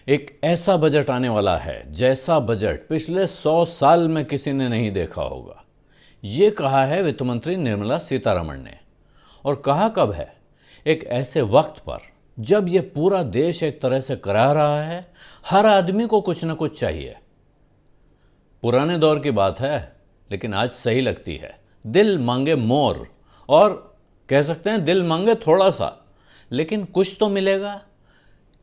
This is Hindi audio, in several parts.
एक ऐसा बजट आने वाला है जैसा बजट पिछले 100 साल में किसी ने नहीं देखा होगा। ये कहा है वित्त मंत्री निर्मला सीतारमण ने। और कहा कब है? एक ऐसे वक्त पर जब ये पूरा देश एक तरह से करा रहा है, हर आदमी को कुछ ना कुछ चाहिए। पुराने दौर की बात है, लेकिन आज सही लगती है। दिल मांगे मोर, और कह सकते हैं दिल मांगे थोड़ा सा, लेकिन कुछ तो मिलेगा।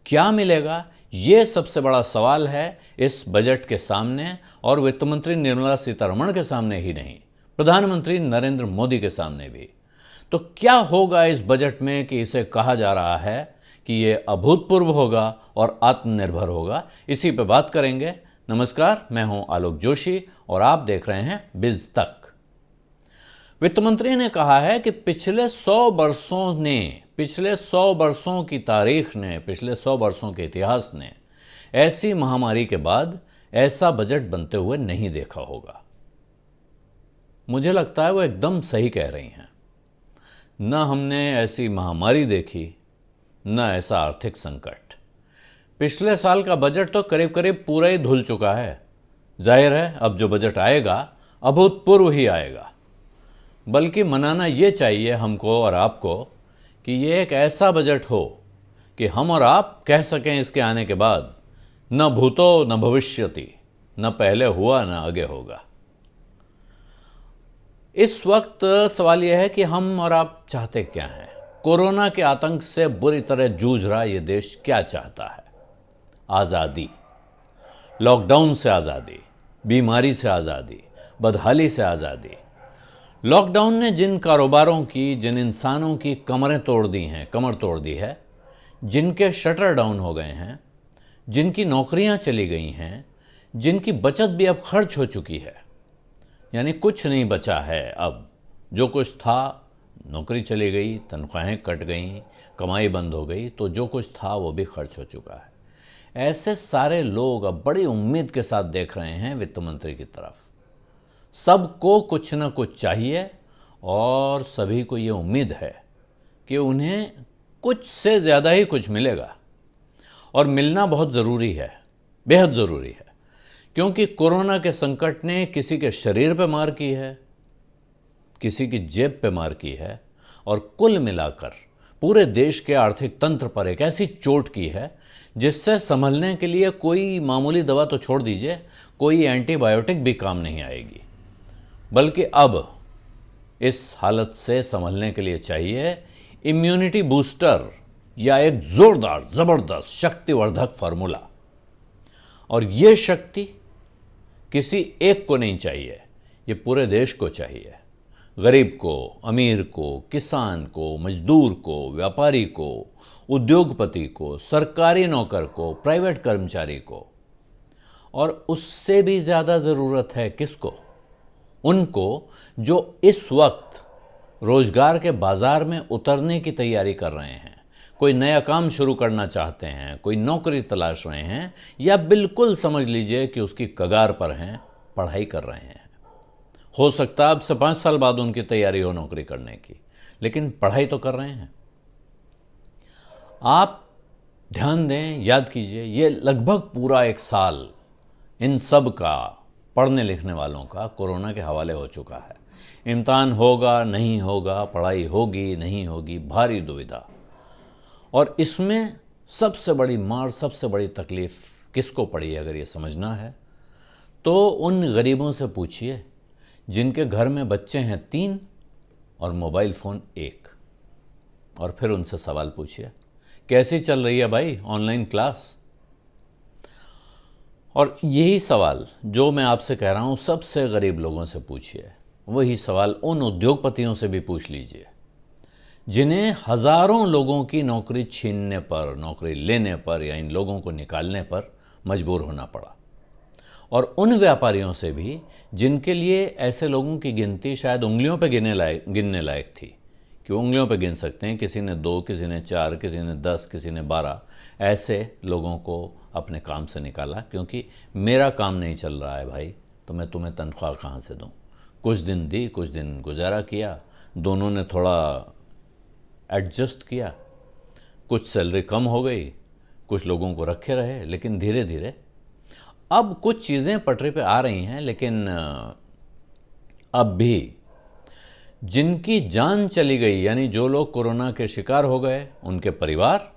क्या मिलेगा, ये सबसे बड़ा सवाल है इस बजट के सामने, और वित्त मंत्री निर्मला सीतारमण के सामने ही नहीं, प्रधानमंत्री नरेंद्र मोदी के सामने भी। तो क्या होगा इस बजट में कि इसे कहा जा रहा है कि ये अभूतपूर्व होगा और आत्मनिर्भर होगा? इसी पे बात करेंगे। नमस्कार, मैं हूं आलोक जोशी और आप देख रहे हैं बिज तक। वित्त मंत्री ने कहा है कि पिछले 100 वर्षों की तारीख ने, पिछले 100 वर्षों के इतिहास ने ऐसी महामारी के बाद ऐसा बजट बनते हुए नहीं देखा होगा। मुझे लगता है वो एकदम सही कह रही हैं। न हमने ऐसी महामारी देखी, न ऐसा आर्थिक संकट। पिछले साल का बजट तो करीब करीब पूरा ही धुल चुका है। जाहिर है अब जो बजट आएगा अभूतपूर्व ही आएगा। बल्कि मनाना ये चाहिए हमको और आपको कि ये एक ऐसा बजट हो कि हम और आप कह सकें इसके आने के बाद, न भूतो न भविष्यति, न पहले हुआ न आगे होगा। इस वक्त सवाल यह है कि हम और आप चाहते क्या हैं? कोरोना के आतंक से बुरी तरह जूझ रहा ये देश क्या चाहता है? आज़ादी, लॉकडाउन से आज़ादी, बीमारी से आज़ादी, बदहाली से आज़ादी। लॉकडाउन ने जिन कारोबारों की, जिन इंसानों की कमर तोड़ दी है, जिनके शटर डाउन हो गए हैं, जिनकी नौकरियां चली गई हैं, जिनकी बचत भी अब खर्च हो चुकी है, यानी कुछ नहीं बचा है अब। जो कुछ था, नौकरी चली गई, तनख्वाहें कट गई, कमाई बंद हो गई, तो जो कुछ था वो भी खर्च हो चुका है। ऐसे सारे लोग अब बड़ी उम्मीद के साथ देख रहे हैं वित्त मंत्री की तरफ। सबको कुछ ना कुछ चाहिए और सभी को ये उम्मीद है कि उन्हें कुछ से ज़्यादा ही कुछ मिलेगा। और मिलना बहुत ज़रूरी है, बेहद ज़रूरी है, क्योंकि कोरोना के संकट ने किसी के शरीर पे मार की है, किसी की जेब पे मार की है, और कुल मिलाकर पूरे देश के आर्थिक तंत्र पर एक ऐसी चोट की है जिससे संभलने के लिए कोई मामूली दवा तो छोड़ दीजिए, कोई एंटीबायोटिक भी काम नहीं आएगी। बल्कि अब इस हालत से संभलने के लिए चाहिए इम्यूनिटी बूस्टर, या एक जोरदार जबरदस्त शक्तिवर्धक फार्मूला। और ये शक्ति किसी एक को नहीं चाहिए, ये पूरे देश को चाहिए। गरीब को, अमीर को, किसान को, मजदूर को, व्यापारी को, उद्योगपति को, सरकारी नौकर को, प्राइवेट कर्मचारी को। और उससे भी ज़्यादा ज़रूरत है किसको? उनको जो इस वक्त रोजगार के बाजार में उतरने की तैयारी कर रहे हैं, कोई नया काम शुरू करना चाहते हैं, कोई नौकरी तलाश रहे हैं, या बिल्कुल समझ लीजिए कि उसकी कगार पर हैं, पढ़ाई कर रहे हैं। हो सकता है अब से 5 साल बाद उनकी तैयारी हो नौकरी करने की, लेकिन पढ़ाई तो कर रहे हैं। आप ध्यान दें, याद कीजिए, ये लगभग पूरा 1 साल इन सब का, पढ़ने लिखने वालों का, कोरोना के हवाले हो चुका है। इम्तिहान होगा नहीं होगा, पढ़ाई होगी नहीं होगी, भारी दुविधा। और इसमें सबसे बड़ी मार, सबसे बड़ी तकलीफ किसको पड़ी? अगर ये समझना है तो उन गरीबों से पूछिए जिनके घर में बच्चे हैं 3 और मोबाइल फ़ोन 1, और फिर उनसे सवाल पूछिए कैसी चल रही है भाई ऑनलाइन क्लास। और यही सवाल जो मैं आपसे कह रहा हूँ सबसे गरीब लोगों से पूछिए, वही सवाल उन उद्योगपतियों से भी पूछ लीजिए जिन्हें हज़ारों लोगों की नौकरी छीनने पर, नौकरी लेने पर, या इन लोगों को निकालने पर मजबूर होना पड़ा। और उन व्यापारियों से भी जिनके लिए ऐसे लोगों की गिनती शायद उंगलियों पे गिनने लायक थी, कि उंगलियों पे गिन सकते हैं, किसी ने 2, किसी ने 4, किसी ने 10, किसी ने 12 ऐसे लोगों को अपने काम से निकाला, क्योंकि मेरा काम नहीं चल रहा है भाई, तो मैं तुम्हें तनख्वाह कहाँ से दूँ। कुछ दिन दी, कुछ दिन गुजारा किया, दोनों ने थोड़ा एडजस्ट किया, कुछ सैलरी कम हो गई, कुछ लोगों को रखे रहे, लेकिन धीरे धीरे अब कुछ चीज़ें पटरी पे आ रही हैं। लेकिन अब भी जिनकी जान चली गई, यानी जो लोग कोरोना के शिकार हो गए, उनके परिवार,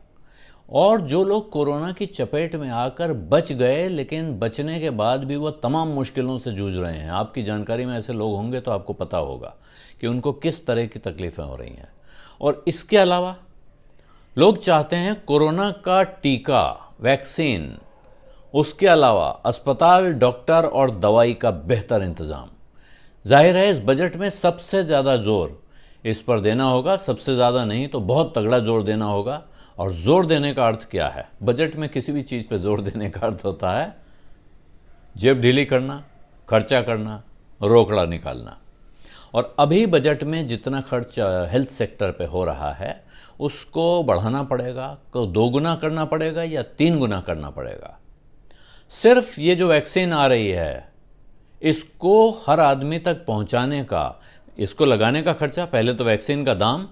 और जो लोग कोरोना की चपेट में आकर बच गए लेकिन बचने के बाद भी वो तमाम मुश्किलों से जूझ रहे हैं। आपकी जानकारी में ऐसे लोग होंगे तो आपको पता होगा कि उनको किस तरह की तकलीफ़ें हो रही हैं। और इसके अलावा लोग चाहते हैं कोरोना का टीका, वैक्सीन, उसके अलावा अस्पताल, डॉक्टर और दवाई का बेहतर इंतज़ाम। जाहिर है इस बजट में सबसे ज़्यादा जोर इस पर देना होगा, सबसे ज़्यादा नहीं तो बहुत तगड़ा जोर देना होगा। और जोर देने का अर्थ क्या है? बजट में किसी भी चीज़ पे जोर देने का अर्थ होता है जेब ढीली करना, खर्चा करना, रोकड़ा निकालना। और अभी बजट में जितना खर्च हेल्थ सेक्टर पे हो रहा है उसको बढ़ाना पड़ेगा, को 2 गुना करना पड़ेगा या 3 गुना करना पड़ेगा। सिर्फ ये जो वैक्सीन आ रही है इसको हर आदमी तक पहुंचाने का, इसको लगाने का खर्चा, पहले तो वैक्सीन का दाम,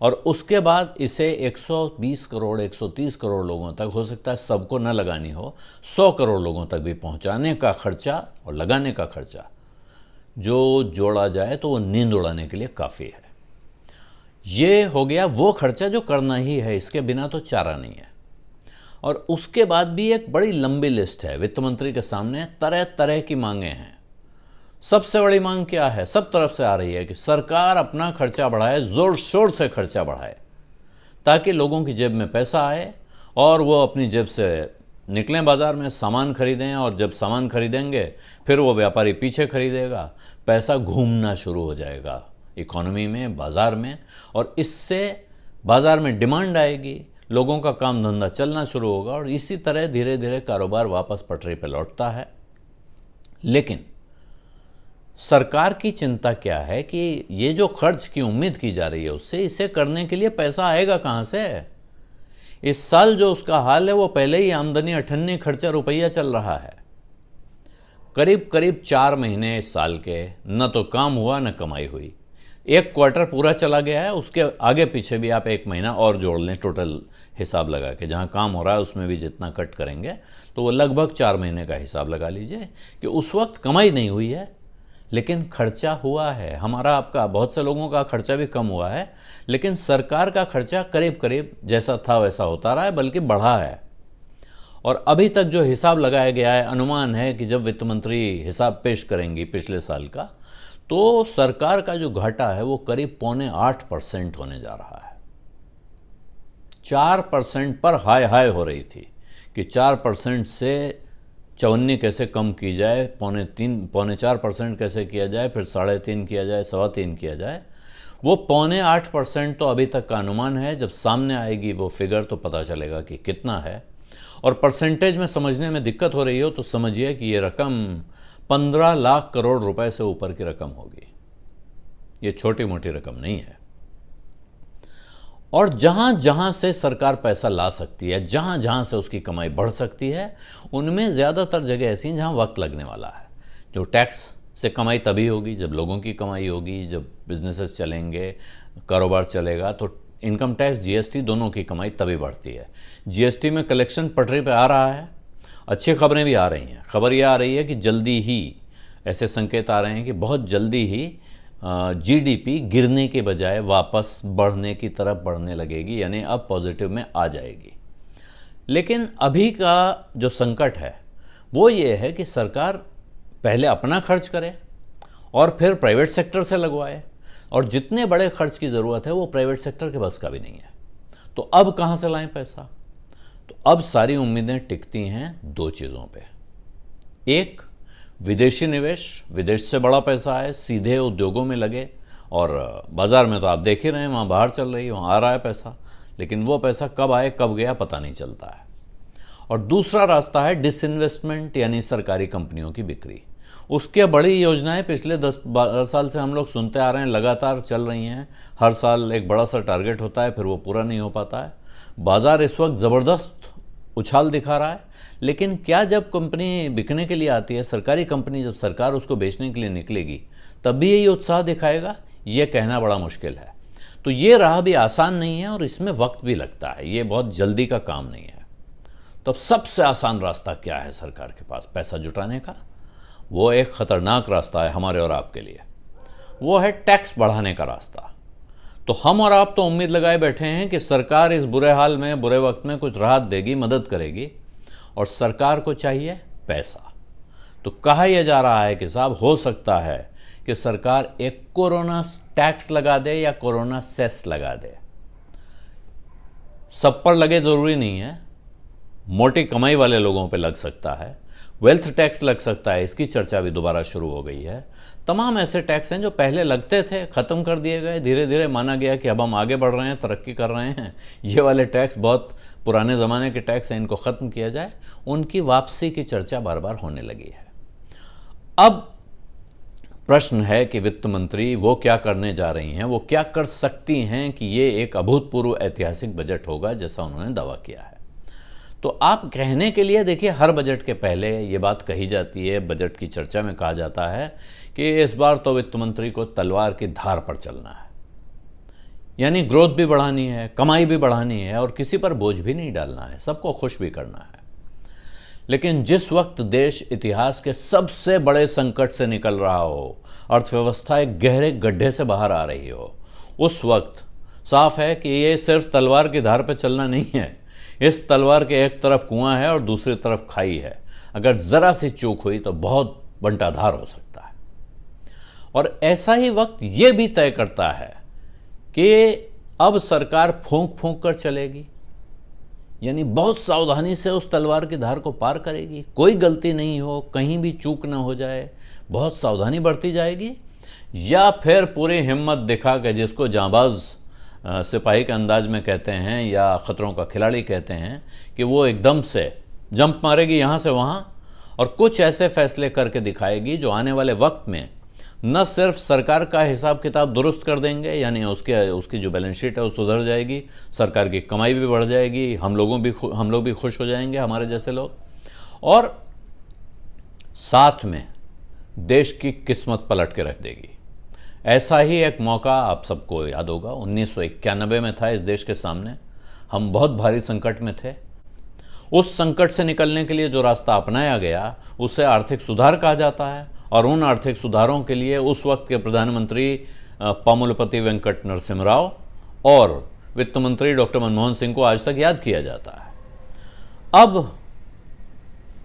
और उसके बाद इसे 120 करोड़ 130 करोड़ लोगों तक, हो सकता है सबको न लगानी हो, 100 करोड़ लोगों तक भी पहुंचाने का खर्चा और लगाने का खर्चा जो जोड़ा जाए तो वो नींद उड़ाने के लिए काफ़ी है। ये हो गया वो खर्चा जो करना ही है, इसके बिना तो चारा नहीं है। और उसके बाद भी एक बड़ी लंबी लिस्ट है वित्त मंत्री के सामने, तरह तरह की मांगे हैं। सबसे बड़ी मांग क्या है? सब तरफ से आ रही है कि सरकार अपना खर्चा बढ़ाए, जोर शोर से खर्चा बढ़ाए, ताकि लोगों की जेब में पैसा आए और वो अपनी जेब से निकलें बाज़ार में, सामान खरीदें, और जब सामान खरीदेंगे फिर वो व्यापारी पीछे खरीदेगा, पैसा घूमना शुरू हो जाएगा इकोनॉमी में, बाज़ार में, और इससे बाज़ार में डिमांड आएगी, लोगों का काम धंधा चलना शुरू होगा, और इसी तरह धीरे धीरे कारोबार वापस पटरी पर लौटता है। लेकिन सरकार की चिंता क्या है कि ये जो खर्च की उम्मीद की जा रही है उससे, इसे करने के लिए पैसा आएगा कहाँ से? इस साल जो उसका हाल है वो पहले ही आमदनी अठन्नी खर्चा रुपया चल रहा है। करीब करीब 4 महीने इस साल के न तो काम हुआ न कमाई हुई। 1 क्वार्टर पूरा चला गया है, उसके आगे पीछे भी आप 1 महीना और जोड़ लें टोटल हिसाब लगा के, जहाँ काम हो रहा है उसमें भी जितना कट करेंगे तो वो लगभग 4 महीने का हिसाब लगा लीजिए कि उस वक्त कमाई नहीं हुई है लेकिन खर्चा हुआ है। हमारा, आपका, बहुत से लोगों का खर्चा भी कम हुआ है, लेकिन सरकार का खर्चा करीब करीब जैसा था वैसा होता रहा है, बल्कि बढ़ा है। और अभी तक जो हिसाब लगाया गया है, अनुमान है कि जब वित्त मंत्री हिसाब पेश करेंगी पिछले साल का, तो सरकार का जो घाटा है वो करीब 7.25% होने जा रहा है। 4% पर हाय हाय हो रही थी कि 4% से चवन्नी कैसे कम की जाए, 3.25-4% कैसे किया जाए, फिर 3.5 किया जाए, 3.25 किया जाए। वो 7.25% तो अभी तक का अनुमान है। जब सामने आएगी वो फिगर तो पता चलेगा कि कितना है। और परसेंटेज में समझने में दिक्कत हो रही हो तो समझिए कि ये रकम 15 लाख करोड़ रुपए से ऊपर की रकम होगी। ये छोटी मोटी रकम नहीं है। और जहां जहां से सरकार पैसा ला सकती है, जहां जहां से उसकी कमाई बढ़ सकती है, उनमें ज़्यादातर जगह ऐसी हैं जहां वक्त लगने वाला है। जो टैक्स से कमाई तभी होगी जब लोगों की कमाई होगी, जब बिजनेसेस चलेंगे, कारोबार चलेगा, तो इनकम टैक्स, जीएसटी दोनों की कमाई तभी बढ़ती है। जीएसटी में कलेक्शन पटरी पे आ रहा है, अच्छी खबरें भी आ रही हैं। खबर यह आ रही है कि जल्दी ही, ऐसे संकेत आ रहे हैं कि बहुत जल्दी ही जीडीपी गिरने के बजाय वापस बढ़ने की तरफ बढ़ने लगेगी, यानी अब पॉजिटिव में आ जाएगी। लेकिन अभी का जो संकट है वो ये है कि सरकार पहले अपना खर्च करे और फिर प्राइवेट सेक्टर से लगवाए, और जितने बड़े खर्च की ज़रूरत है वो प्राइवेट सेक्टर के बस का भी नहीं है। तो अब कहाँ से लाएं पैसा? तो अब सारी उम्मीदें टिकती हैं 2 चीज़ों पे। एक, विदेशी निवेश, विदेश से बड़ा पैसा आए, सीधे उद्योगों में लगे, और बाज़ार में तो आप देख ही रहे हैं वहाँ बाहर चल रही है, वहाँ आ रहा है पैसा, लेकिन वो पैसा कब आए कब गया पता नहीं चलता है। और दूसरा रास्ता है डिसइन्वेस्टमेंट, यानी सरकारी कंपनियों की बिक्री। उसके बड़ी योजनाएं पिछले 10-12 साल से हम लोग सुनते आ रहे हैं, लगातार चल रही हैं। हर साल एक बड़ा सा टारगेट होता है, फिर वो पूरा नहीं हो पाता है। बाज़ार इस वक्त ज़बरदस्त उछाल दिखा रहा है, लेकिन क्या जब कंपनी बिकने के लिए आती है, सरकारी कंपनी, जब सरकार उसको बेचने के लिए निकलेगी तब भी यही उत्साह दिखाएगा? ये कहना बड़ा मुश्किल है। तो ये राह भी आसान नहीं है और इसमें वक्त भी लगता है, ये बहुत जल्दी का काम नहीं है। तो अब सबसे आसान रास्ता क्या है सरकार के पास पैसा जुटाने का? वो एक खतरनाक रास्ता है हमारे और आपके लिए, वो है टैक्स बढ़ाने का रास्ता। तो हम और आप तो उम्मीद लगाए बैठे हैं कि सरकार इस बुरे हाल में, बुरे वक्त में कुछ राहत देगी, मदद करेगी, और सरकार को चाहिए पैसा। तो कहा यह जा रहा है कि साहब हो सकता है कि सरकार एक कोरोना टैक्स लगा दे या कोरोना सेस लगा दे। सब पर लगे जरूरी नहीं है, मोटी कमाई वाले लोगों पे लग सकता है, वेल्थ टैक्स लग सकता है, इसकी चर्चा भी दोबारा शुरू हो गई है। तमाम ऐसे टैक्स हैं जो पहले लगते थे, ख़त्म कर दिए गए, धीरे धीरे माना गया कि अब हम आगे बढ़ रहे हैं, तरक्की कर रहे हैं, ये वाले टैक्स बहुत पुराने ज़माने के टैक्स हैं, इनको ख़त्म किया जाए। उनकी वापसी की चर्चा बार बार होने लगी है। अब प्रश्न है कि वित्त मंत्री वो क्या करने जा रही हैं, वो क्या कर सकती हैं कि ये एक अभूतपूर्व ऐतिहासिक बजट होगा जैसा उन्होंने दावा किया है। तो आप कहने के लिए देखिए, हर बजट के पहले ये बात कही जाती है, बजट की चर्चा में कहा जाता है कि इस बार तो वित्त मंत्री को तलवार की धार पर चलना है, यानी ग्रोथ भी बढ़ानी है, कमाई भी बढ़ानी है और किसी पर बोझ भी नहीं डालना है, सबको खुश भी करना है। लेकिन जिस वक्त देश इतिहास के सबसे बड़े संकट से निकल रहा हो, अर्थव्यवस्था एक गहरे गड्ढे से बाहर आ रही हो, उस वक्त साफ है कि ये सिर्फ तलवार की धार पर चलना नहीं है। इस तलवार के एक तरफ कुआं है और दूसरी तरफ खाई है। अगर ज़रा सी चूक हुई तो बहुत बंटाधार हो सकता है। और ऐसा ही वक्त ये भी तय करता है कि अब सरकार फूंक फूंक कर चलेगी, यानी बहुत सावधानी से उस तलवार की धार को पार करेगी, कोई गलती नहीं हो, कहीं भी चूक ना हो जाए, बहुत सावधानी बरती जाएगी, या फिर पूरी हिम्मत दिखा के, जिसको जांबाज सिपाही के अंदाज में कहते हैं या ख़तरों का खिलाड़ी कहते हैं, कि वो एकदम से जंप मारेगी यहाँ से वहाँ और कुछ ऐसे फैसले करके दिखाएगी जो आने वाले वक्त में न सिर्फ सरकार का हिसाब किताब दुरुस्त कर देंगे, यानी उसकी जो बैलेंस शीट है वो सुधर जाएगी, सरकार की कमाई भी बढ़ जाएगी, हम लोग भी खुश हो जाएंगे, हमारे जैसे लोग, और साथ में देश की किस्मत पलट के रख देगी। ऐसा ही एक मौका आप सबको याद होगा 1991 में था इस देश के सामने। हम बहुत भारी संकट में थे। उस संकट से निकलने के लिए जो रास्ता अपनाया गया उसे आर्थिक सुधार कहा जाता है, और उन आर्थिक सुधारों के लिए उस वक्त के प्रधानमंत्री पामुलपति वेंकट नरसिम्हा राव और वित्त मंत्री डॉक्टर मनमोहन सिंह को आज तक याद किया जाता है। अब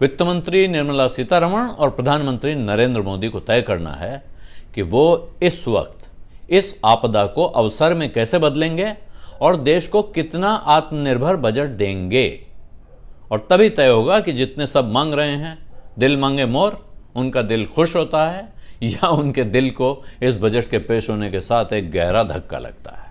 वित्त मंत्री निर्मला सीतारमण और प्रधानमंत्री नरेंद्र मोदी को तय करना है कि वो इस वक्त इस आपदा को अवसर में कैसे बदलेंगे और देश को कितना आत्मनिर्भर बजट देंगे। और तभी तय होगा कि जितने सब मांग रहे हैं, दिल मांगे मोर, उनका दिल खुश होता है या उनके दिल को इस बजट के पेश होने के साथ एक गहरा धक्का लगता है।